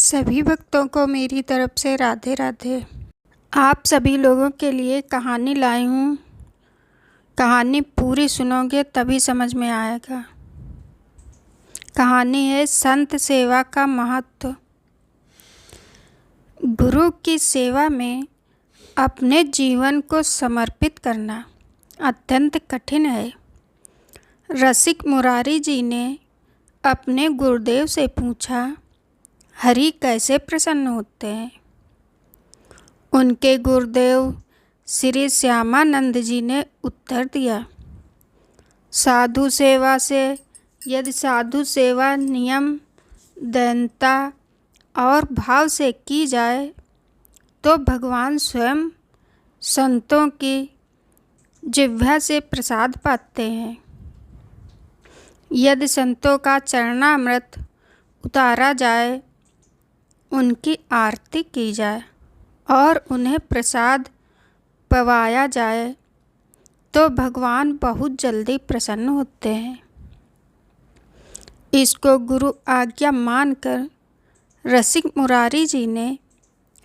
सभी भक्तों को मेरी तरफ से राधे राधे। आप सभी लोगों के लिए कहानी लाई हूँ। कहानी पूरी सुनोगे तभी समझ में आएगा। कहानी है संत सेवा का महत्व। गुरु की सेवा में अपने जीवन को समर्पित करना अत्यंत कठिन है। रसिक मुरारी जी ने अपने गुरुदेव से पूछा, हरि कैसे प्रसन्न होते हैं? उनके गुरुदेव श्री श्यामानंद जी ने उत्तर दिया, साधु सेवा से यदि साधु सेवा नियम, दयालुता और भाव से की जाए तो भगवान स्वयं संतों की जिह्वा से प्रसाद पाते हैं। यदि संतों का चरणामृत उतारा जाए, उनकी आरती की जाए और उन्हें प्रसाद पवाया जाए तो भगवान बहुत जल्दी प्रसन्न होते हैं। इसको गुरु आज्ञा मानकर रसिक मुरारी जी ने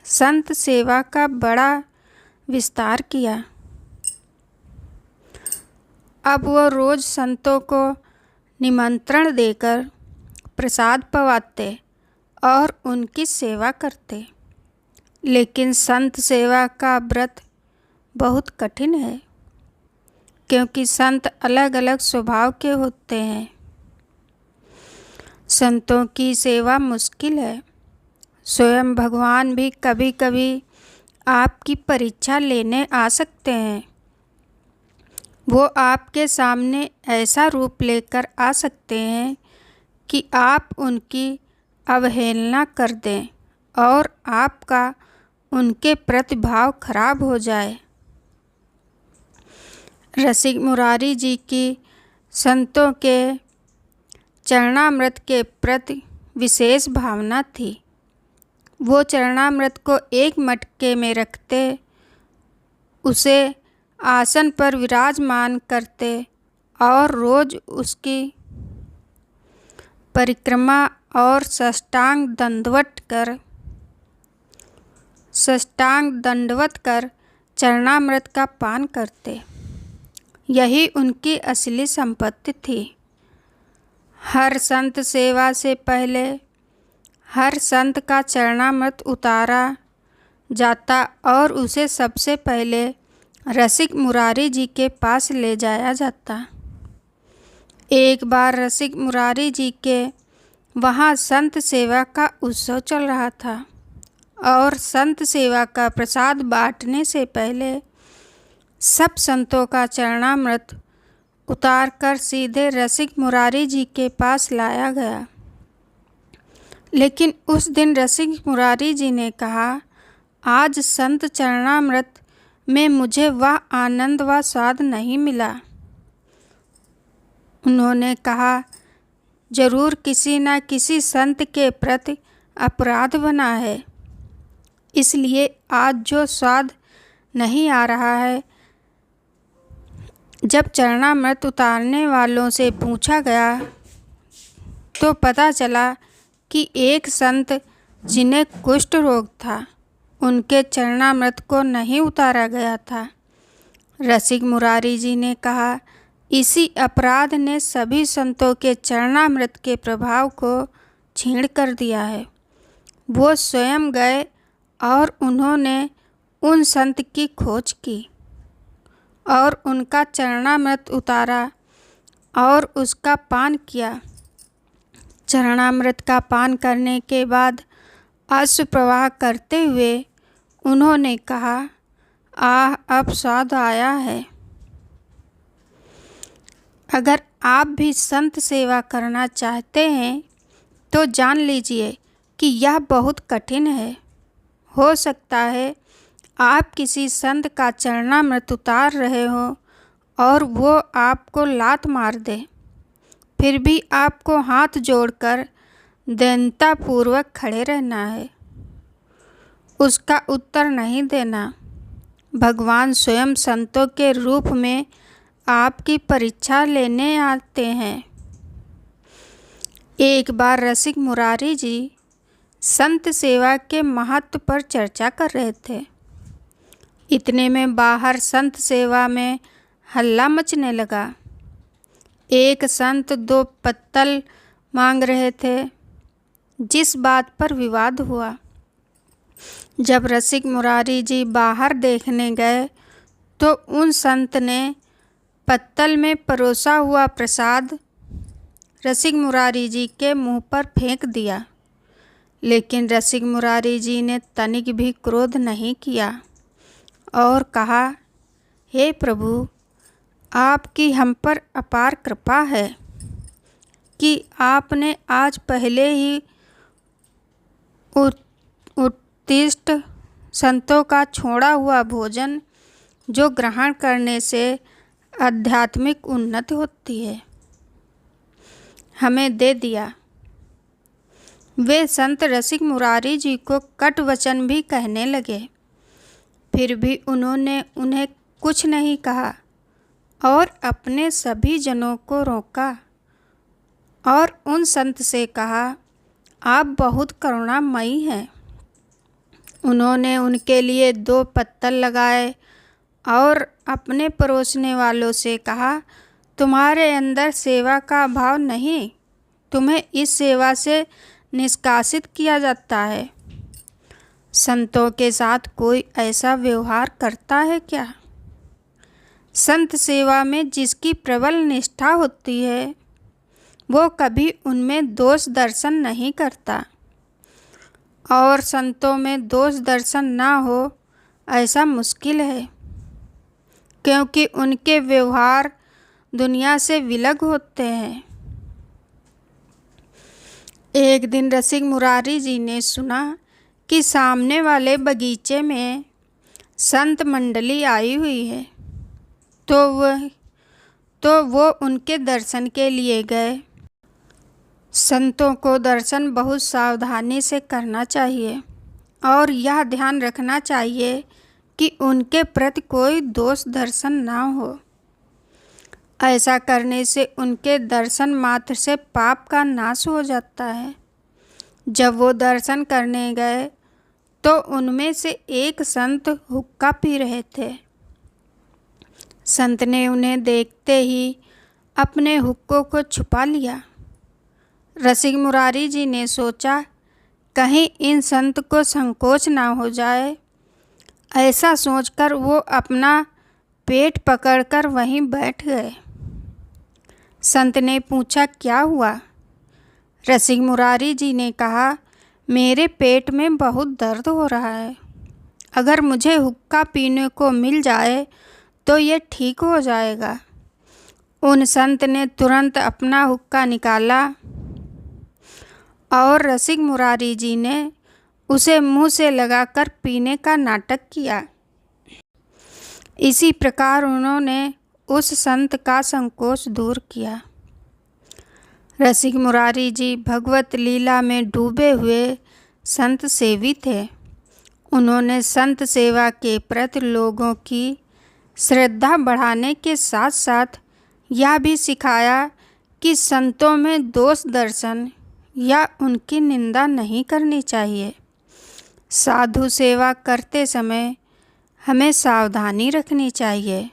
संत सेवा का बड़ा विस्तार किया। अब वो रोज़ संतों को निमंत्रण देकर प्रसाद पवाते और उनकी सेवा करते। लेकिन संत सेवा का व्रत बहुत कठिन है, क्योंकि संत अलग अलग स्वभाव के होते हैं। संतों की सेवा मुश्किल है। स्वयं भगवान भी कभी कभी आपकी परीक्षा लेने आ सकते हैं। वो आपके सामने ऐसा रूप लेकर आ सकते हैं कि आप उनकी अवहेलना कर दें और आपका उनके प्रति भाव खराब हो जाए। रसिक मुरारी जी की संतों के चरणामृत के प्रति विशेष भावना थी। वो चरणामृत को एक मटके में रखते, उसे आसन पर विराजमान करते और रोज़ उसकी परिक्रमा और साष्टांग दंडवत कर चरणामृत का पान करते। यही उनकी असली संपत्ति थी। हर संत सेवा से पहले हर संत का चरणामृत उतारा जाता और उसे सबसे पहले रसिक मुरारी जी के पास ले जाया जाता। एक बार रसिक मुरारी जी के वहाँ संत सेवा का उत्सव चल रहा था और संत सेवा का प्रसाद बांटने से पहले सब संतों का चरणामृत उतारकर सीधे रसिक मुरारी जी के पास लाया गया। लेकिन उस दिन रसिक मुरारी जी ने कहा, आज संत चरणामृत में मुझे वह आनंद व स्वाद नहीं मिला। उन्होंने कहा, जरूर किसी न किसी संत के प्रति अपराध बना है, इसलिए आज जो स्वाद नहीं आ रहा है। जब चरणामृत उतारने वालों से पूछा गया तो पता चला कि एक संत जिन्हें कुष्ठ रोग था, उनके चरणामृत को नहीं उतारा गया था। रसिक मुरारी जी ने कहा, इसी अपराध ने सभी संतों के चरणामृत के प्रभाव को छीण कर दिया है। वो स्वयं गए और उन्होंने उन संत की खोज की और उनका चरणामृत उतारा और उसका पान किया। चरणामृत का पान करने के बाद अश्रु प्रवाह करते हुए उन्होंने कहा, आह, अब स्वाद आया है। अगर आप भी संत सेवा करना चाहते हैं तो जान लीजिए कि यह बहुत कठिन है। हो सकता है आप किसी संत का चरणामृत उतार रहे हो और वो आपको लात मार दे, फिर भी आपको हाथ जोड़कर दयालुतापूर्वक खड़े रहना है, उसका उत्तर नहीं देना। भगवान स्वयं संतों के रूप में आपकी परीक्षा लेने आते हैं। एक बार रसिक मुरारी जी संत सेवा के महत्व पर चर्चा कर रहे थे। इतने में बाहर संत सेवा में हल्ला मचने लगा। एक संत 2 पत्तल मांग रहे थे, जिस बात पर विवाद हुआ। जब रसिक मुरारी जी बाहर देखने गए तो उन संत ने पत्तल में परोसा हुआ प्रसाद रसिक मुरारी जी के मुंह पर फेंक दिया। लेकिन रसिक मुरारी जी ने तनिक भी क्रोध नहीं किया और कहा, हे प्रभु, आपकी हम पर अपार कृपा है कि आपने आज पहले ही उत्कृष्ट संतों का छोड़ा हुआ भोजन, जो ग्रहण करने से आध्यात्मिक उन्नति होती है, हमें दे दिया। वे संत रसिक मुरारी जी को कट वचन भी कहने लगे, फिर भी उन्होंने उन्हें कुछ नहीं कहा और अपने सभी जनों को रोका और उन संत से कहा, आप बहुत करुणामयी हैं। उन्होंने उनके लिए 2 पत्तल लगाए और अपने परोसने वालों से कहा, तुम्हारे अंदर सेवा का भाव नहीं, तुम्हें इस सेवा से निष्कासित किया जाता है। संतों के साथ कोई ऐसा व्यवहार करता है क्या? संत सेवा में जिसकी प्रबल निष्ठा होती है, वो कभी उनमें दोष दर्शन नहीं करता, और संतों में दोष दर्शन ना हो ऐसा मुश्किल है, क्योंकि उनके व्यवहार दुनिया से विलग होते हैं। एक दिन रसिक मुरारी जी ने सुना कि सामने वाले बगीचे में संत मंडली आई हुई है, तो वो उनके दर्शन के लिए गए। संतों को दर्शन बहुत सावधानी से करना चाहिए और यह ध्यान रखना चाहिए कि उनके प्रति कोई दोष दर्शन ना हो। ऐसा करने से उनके दर्शन मात्र से पाप का नाश हो जाता है। जब वो दर्शन करने गए तो उनमें से एक संत हुक्का पी रहे थे। संत ने उन्हें देखते ही अपने हुक्कों को छुपा लिया। रसिक मुरारी जी ने सोचा, कहीं इन संत को संकोच ना हो जाए। ऐसा सोचकर वो अपना पेट पकड़कर वहीं बैठ गए। संत ने पूछा, क्या हुआ? रसिक मुरारी जी ने कहा, मेरे पेट में बहुत दर्द हो रहा है। अगर मुझे हुक्का पीने को मिल जाए तो ये ठीक हो जाएगा। उन संत ने तुरंत अपना हुक्का निकाला और रसिक मुरारी जी ने उसे मुंह से लगाकर पीने का नाटक किया। इसी प्रकार उन्होंने उस संत का संकोच दूर किया। रसिक मुरारी जी भगवत लीला में डूबे हुए संत सेवी थे। उन्होंने संत सेवा के प्रति लोगों की श्रद्धा बढ़ाने के साथ साथ यह भी सिखाया कि संतों में दोष दर्शन या उनकी निंदा नहीं करनी चाहिए। साधु सेवा करते समय हमें सावधानी रखनी चाहिए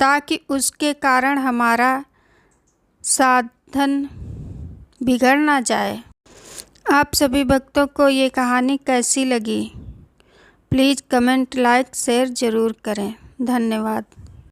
ताकि उसके कारण हमारा साधन बिगड़ ना जाए। आप सभी भक्तों को ये कहानी कैसी लगी? प्लीज़ कमेंट, लाइक, शेयर ज़रूर करें। धन्यवाद।